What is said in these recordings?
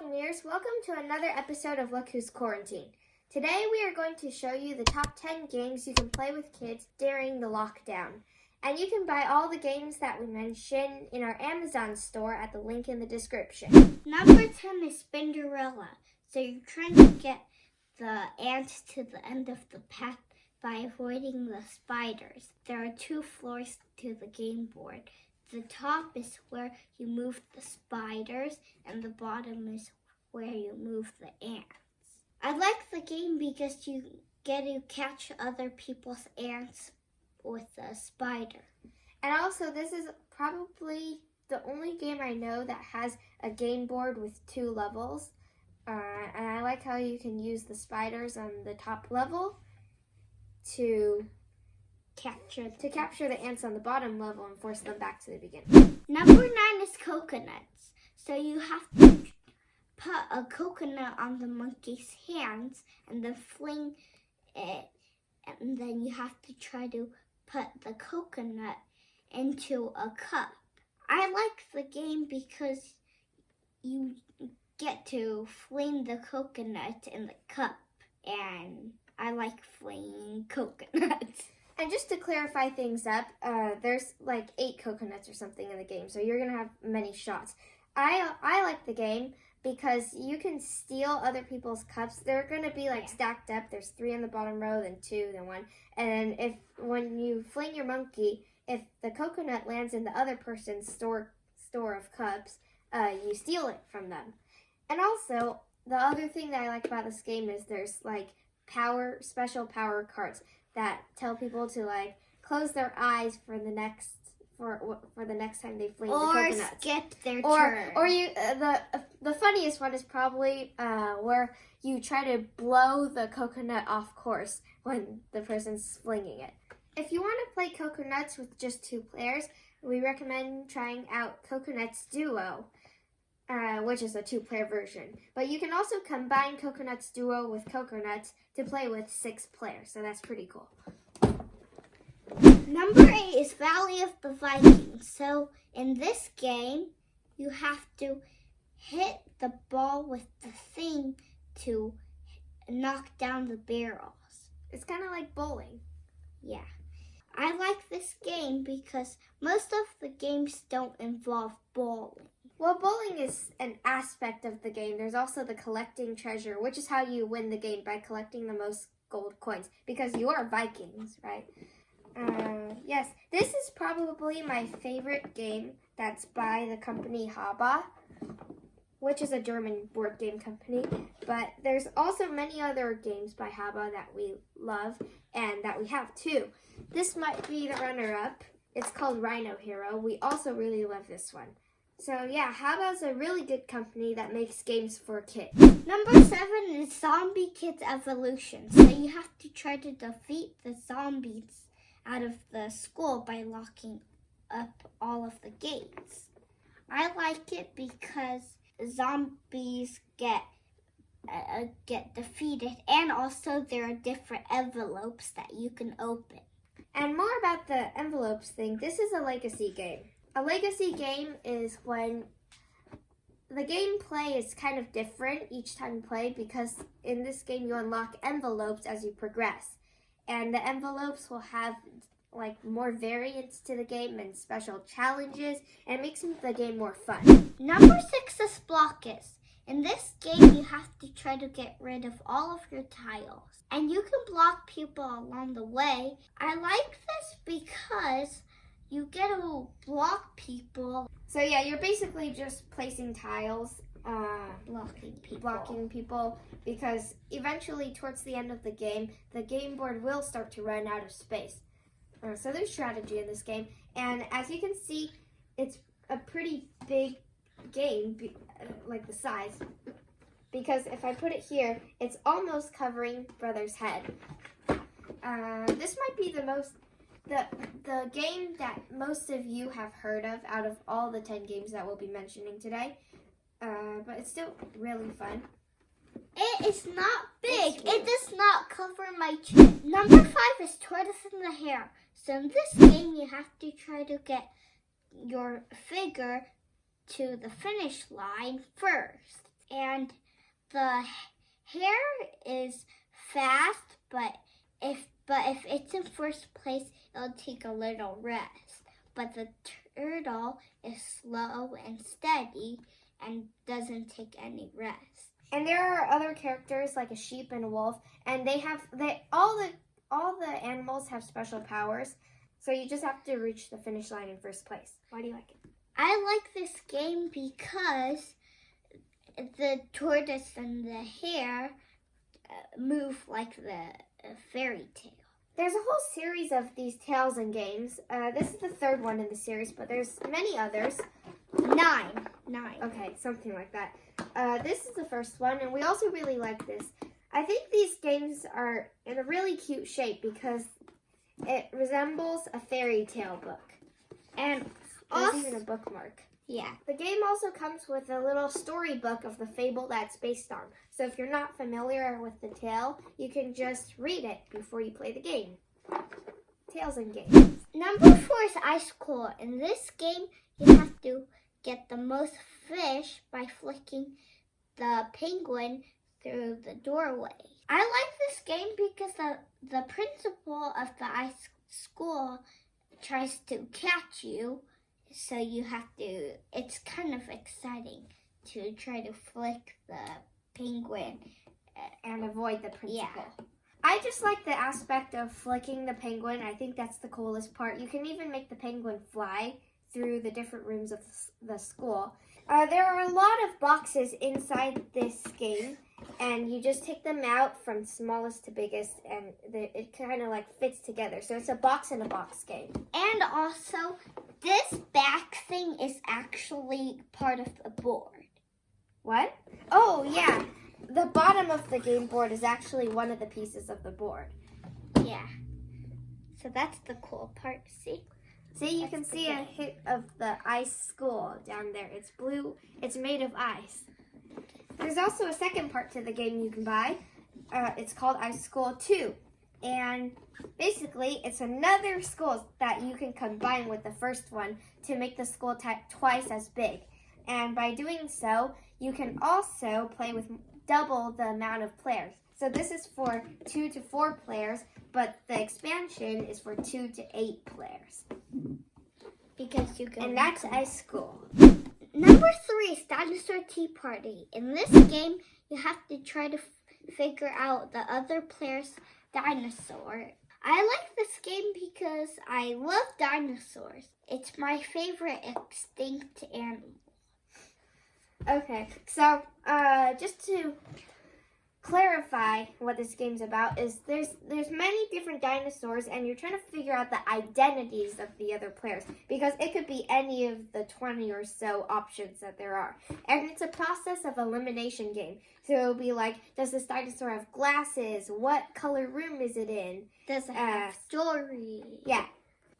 Buccaneers, welcome to another episode of Look Who's Quarantined. Today we are going to show you the top 10 games you can play with kids during the lockdown. And you can buy all the games that we mention in our Amazon store at the link in the description. Number 10 is Spinderella. So you're trying to get the ant to the end of the path by avoiding the spiders. There are 2 floors to the game board. The top is where you move the spiders, and the bottom is where you move the ants. I like the game because you get to catch other people's ants with a spider. And also, this is probably the only game I know that has a game board with 2 levels. And I like how you can use the spiders on the top level to capture the ants on the bottom level and force them back to the beginning. Number 9 is coconuts. So you have to put a coconut on the monkey's hands and then fling it, and then you have to try to put the coconut into a cup. I like the game because you get to fling the coconut in the cup, and I like flinging coconuts. And just to clarify things up, there's like 8 coconuts or something in the game, so you're going to have many shots. I like the game because you can steal other people's cups. They're going to be like stacked up. There's 3 on the bottom row, then 2, then 1. And when you fling your monkey, if the coconut lands in the other person's store of cups, you steal it from them. And also, the other thing that I like about this game is there's like special power cards that tell people to like close their eyes for the next time they fling the coconuts. Or skip their turn. Or you the funniest one is probably where you try to blow the coconut off course when the person's flinging it. If you want to play coconuts with just 2 players, we recommend trying out Coconuts Duo, which is a 2-player version. But you can also combine Coconuts Duo with Coconuts to play with 6 players, so that's pretty cool. Number 8 is Valley of the Vikings. So in this game, you have to hit the ball with the thing to knock down the barrels. It's kind of like bowling. Yeah. I like this game because most of the games don't involve bowling. Well, bowling is an aspect of the game. There's also the collecting treasure, which is how you win the game, by collecting the most gold coins, because you are Vikings, right? Yes, this is probably my favorite game that's by the company Haba, which is a German board game company. But there's also many other games by Haba that we love and that we have too. This might be the runner-up. It's called Rhino Hero. We also really love this one. So yeah, Haba's a really good company that makes games for kids. Number 7 is Zombie Kids Evolution. So you have to try to defeat the zombies out of the school by locking up all of the gates. I like it because zombies get defeated, and also there are different envelopes that you can open. And more about the envelopes thing, this is a legacy game. A legacy game is when the gameplay is kind of different each time you play, because in this game you unlock envelopes as you progress. And the envelopes will have like more variants to the game and special challenges, and it makes the game more fun. Number 6 is Blockers. In this game, you have to try to get rid of all of your tiles. And you can block people along the way. I like this because you get to block people. So yeah, you're basically just placing tiles, blocking people, because eventually towards the end of the game board will start to run out of space. So there's strategy in this game, and as you can see, it's a pretty big game, like the size, because if I put it here, it's almost covering Brother's head. This might be the game that most of you have heard of out of all the 10 games that we'll be mentioning today, but it's still really fun. It is not big. It does not cover my chin. Number 5 is Tortoise in the Hare. So in this game, you have to try to get your figure to the finish line first. And the hare is fast, but if it's in first place, it'll take a little rest. But the turtle is slow and steady and doesn't take any rest. And there are other characters like a sheep and a wolf, and all the animals have special powers. So you just have to reach the finish line in first place. Why do you like it? I like this game because the tortoise and the hare move like the fairy tale. There's a whole series of these tales and games. This is the third one in the series, but there's many others. 9. Okay, something like that. This is the first one, and we also really like this. I think these games are in a really cute shape because it resembles a fairy tale book. And there's even a bookmark. Yeah. The game also comes with a little storybook of the fable that's based on. So if you're not familiar with the tale, you can just read it before you play the game. Tales and games. Number 4 is Ice Cool. In this game, you have to get the most fish by flicking the penguin through the doorway. I like this game because the principal of the ice school tries to catch you, so you have to, it's kind of exciting to try to flick the penguin and avoid the principal. Yeah. I just like the aspect of flicking the penguin. I think that's the coolest part. You can even make the penguin fly through the different rooms of the school. There are a lot of boxes inside this game, and you just take them out from smallest to biggest, and it kind of like fits together. So it's a box in a box game. And also, this back thing is actually part of the board. What? Oh, yeah. The bottom of the game board is actually one of the pieces of the board. Yeah. So that's the cool part, see? See, you can see a hit of the ice school down there. It's blue. It's made of ice. There's also a second part to the game you can buy. It's called Ice School 2. And basically, it's another school that you can combine with the first one to make the school twice as big. And by doing so, you can also play with double the amount of players. So this is for 2 to 4 players, but the expansion is for 2 to 8 players. Because you can. And that's Ice School. Number 3 is Dinosaur Tea Party. In this game, you have to try to figure out the other player's dinosaur. I like this game because I love dinosaurs. It's my favorite extinct animal. Okay, so just to clarify what this game's about is there's many different dinosaurs, and you're trying to figure out the identities of the other players because it could be any of the 20 or so options that there are. And it's a process of elimination game. So it'll be like, does this dinosaur have glasses? What color room is it in? Does it have story? Yeah.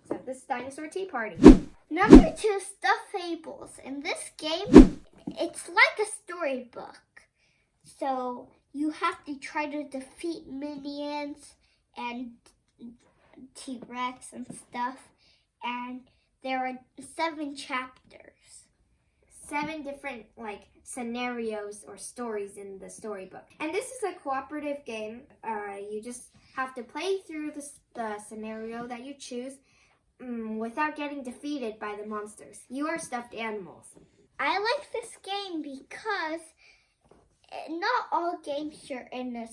So this is Dinosaur Tea Party. Number 2, Stuffed Fables. In this game, it's like a storybook. So you have to try to defeat minions and T-Rex and stuff. And there are 7 chapters. 7 different scenarios or stories in the storybook. And this is a cooperative game. You just have to play through the scenario that you choose without getting defeated by the monsters. You are stuffed animals. I like this game because not all games are in a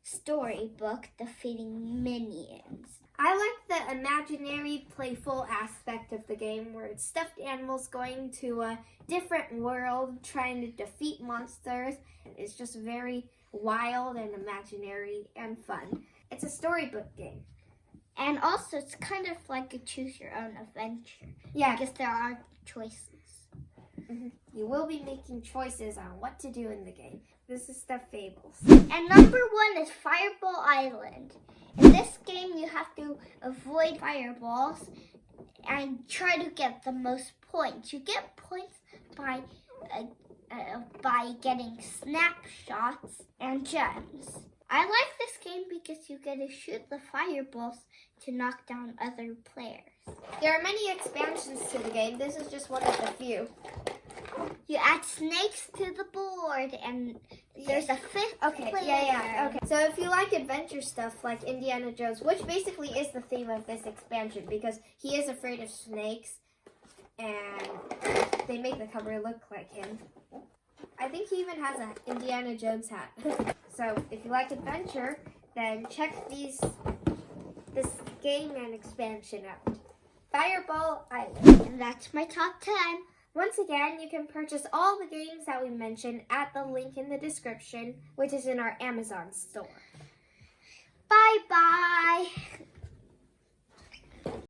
storybook defeating minions. I like the imaginary, playful aspect of the game where it's stuffed animals going to a different world trying to defeat monsters. It's just very wild and imaginary and fun. It's a storybook game. And also, it's kind of like a choose-your-own adventure. Yeah. Because there are choices. Mm-hmm. You will be making choices on what to do in the game. This is Stuffed Fables. And number 1 is Fireball Island. In this game, you have to avoid fireballs and try to get the most points. You get points by getting snapshots and gems. I like this game because you get to shoot the fireballs to knock down other players. There are many expansions to the game. This is just one of the few. You add snakes to the board, and there's a fifth player. Okay. So if you like adventure stuff like Indiana Jones, which basically is the theme of this expansion because he is afraid of snakes, and they make the cover look like him. I think he even has an Indiana Jones hat. So if you like adventure, then check this game and expansion out. Fireball Island. And that's my top 10. Once again, you can purchase all the games that we mentioned at the link in the description, which is in our Amazon store. Bye-bye.